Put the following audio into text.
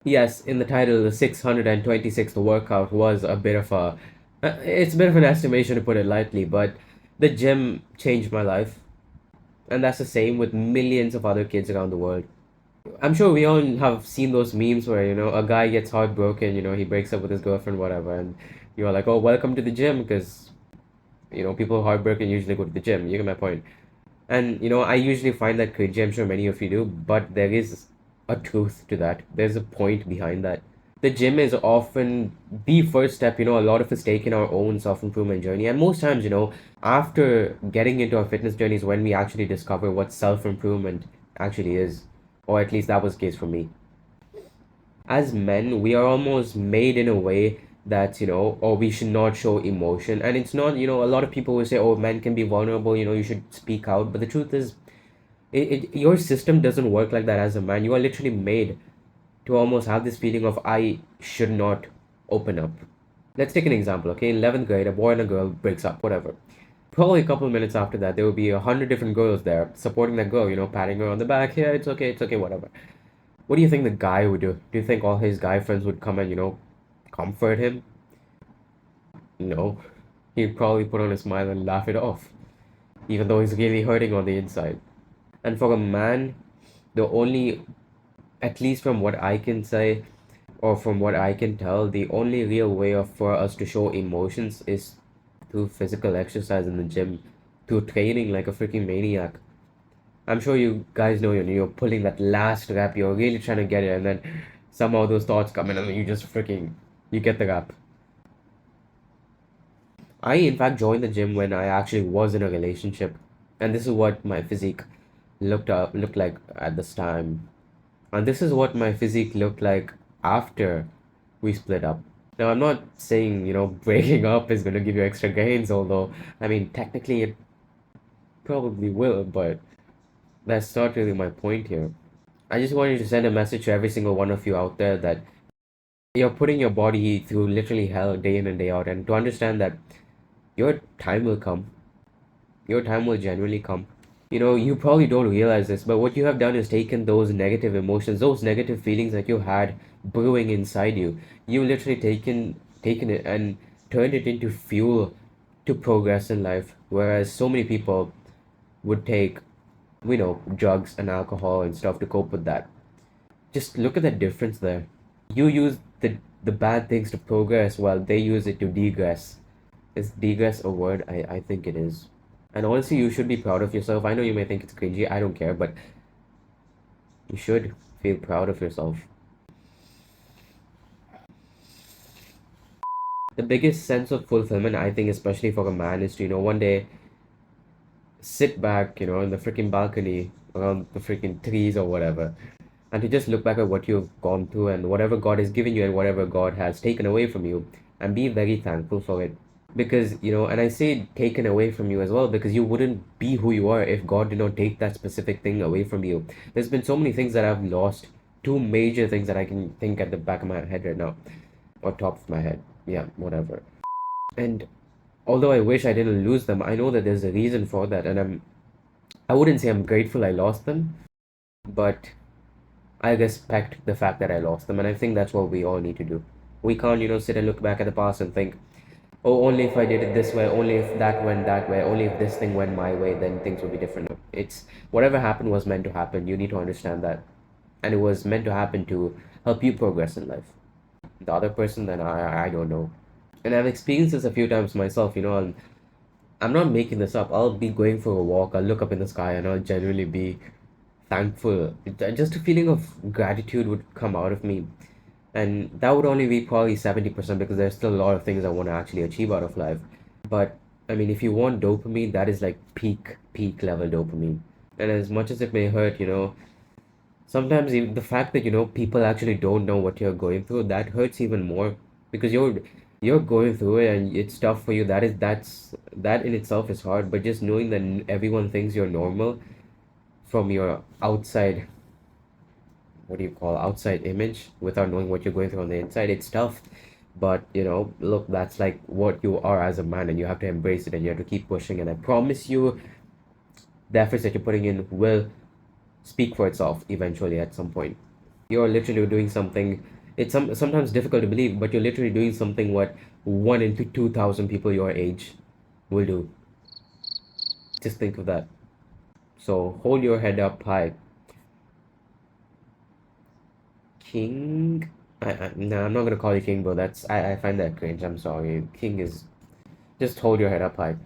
Yes, in the title, the 626th workout was a bit of a, it's a bit of an estimation to put it lightly, but the gym changed my life. And that's the same with millions of other kids around the world. I'm sure we all have seen those memes where, a guy gets heartbroken, he breaks up with his girlfriend, whatever, and you're like, oh, welcome to the gym, because, people who are heartbroken usually go to the gym. You get my point. And, I usually find that cringy. I'm sure many of you do, but there is a truth to that. There's a point behind that. The gym is often the first step, a lot of us take in our own self-improvement journey. And most times, after getting into our fitness journeys, when we actually discover what self-improvement actually is, or at least that was the case for me. As men, we are almost made in a way that, or we should not show emotion. And it's not, a lot of people will say, oh, men can be vulnerable, you should speak out. But the truth is, your system doesn't work like that as a man. You are literally made to almost have this feeling of I should not open up. Let's take an example, okay? In 11th grade, a boy and a girl breaks up, whatever. Probably a couple of minutes after that, there will be 100 different girls there supporting that girl, patting her on the back. Yeah, it's okay, whatever. What do you think the guy would do? Do you think all his guy friends would come and, comfort him? No. He'd probably put on a smile and laugh it off, even though he's really hurting on the inside. And for a man, the only, at least from what I can say, or from what I can tell, the only real way for us to show emotions is through physical exercise in the gym, through training like a freaking maniac. I'm sure you guys know you're pulling that last rep, you're really trying to get it, and then somehow those thoughts come in, and then you just freaking you get the rep. I in fact joined the gym when I actually was in a relationship, and this is what my physique looked like at this time, and this is what my physique looked like after we split up. Now, I'm not saying, breaking up is going to give you extra gains, although, I mean, technically it probably will, but that's not really my point here. I just wanted to send a message to every single one of you out there that you're putting your body through literally hell day in and day out, and to understand that your time will come. Your time will genuinely come. You probably don't realize this, but what you have done is taken those negative emotions, those negative feelings that you had brewing inside you. You literally taken it and turned it into fuel to progress in life. Whereas so many people would take, drugs and alcohol and stuff to cope with that. Just look at the difference there. You use the bad things to progress while they use it to degress. Is degress a word? I think it is. And honestly, you should be proud of yourself. I know you may think it's cringy, I don't care, but you should feel proud of yourself. The biggest sense of fulfillment, I think, especially for a man, is to, one day sit back, in the freaking balcony around the freaking trees or whatever, and to just look back at what you've gone through and whatever God has given you and whatever God has taken away from you, and be very thankful for it. Because, and I say taken away from you as well, because you wouldn't be who you are if God did not take that specific thing away from you. There's been so many things that I've lost, two major things that I can think at the back of my head right now, or top of my head. Yeah, whatever. And although I wish I didn't lose them, I know that there's a reason for that, and I wouldn't say I'm grateful I lost them, but I respect the fact that I lost them, and I think that's what we all need to do. We can't, sit and look back at the past and think, oh, only if I did it this way, only if that went that way, only if this thing went my way, then things would be different. It's whatever happened was meant to happen. You need to understand that. And it was meant to happen to help you progress in life. The other person, then I don't know. And I've experienced this a few times myself, and I'm not making this up. I'll be going for a walk, I'll look up in the sky, and I'll genuinely be thankful. Just a feeling of gratitude would come out of me. And that would only be probably 70% because there's still a lot of things I want to actually achieve out of life. But I mean, if you want dopamine, that is like peak level dopamine. And as much as it may hurt, sometimes even the fact that people actually don't know what you're going through, that hurts even more because you're going through it and it's tough for you. That in itself is hard. But just knowing that everyone thinks you're normal from your outside, what do you call, outside image, without knowing what you're going through on the inside, it's tough. But look, that's like what you are as a man, and you have to embrace it and you have to keep pushing. And I promise you, the efforts that you're putting in will speak for itself eventually at some point. You're literally doing something. It's sometimes difficult to believe, but you're literally doing something what one into 2,000 people your age will do. Just think of that. So hold your head up high. King? No, I'm not gonna call you king, bro. I find that cringe. I'm sorry. King is just hold your head up high.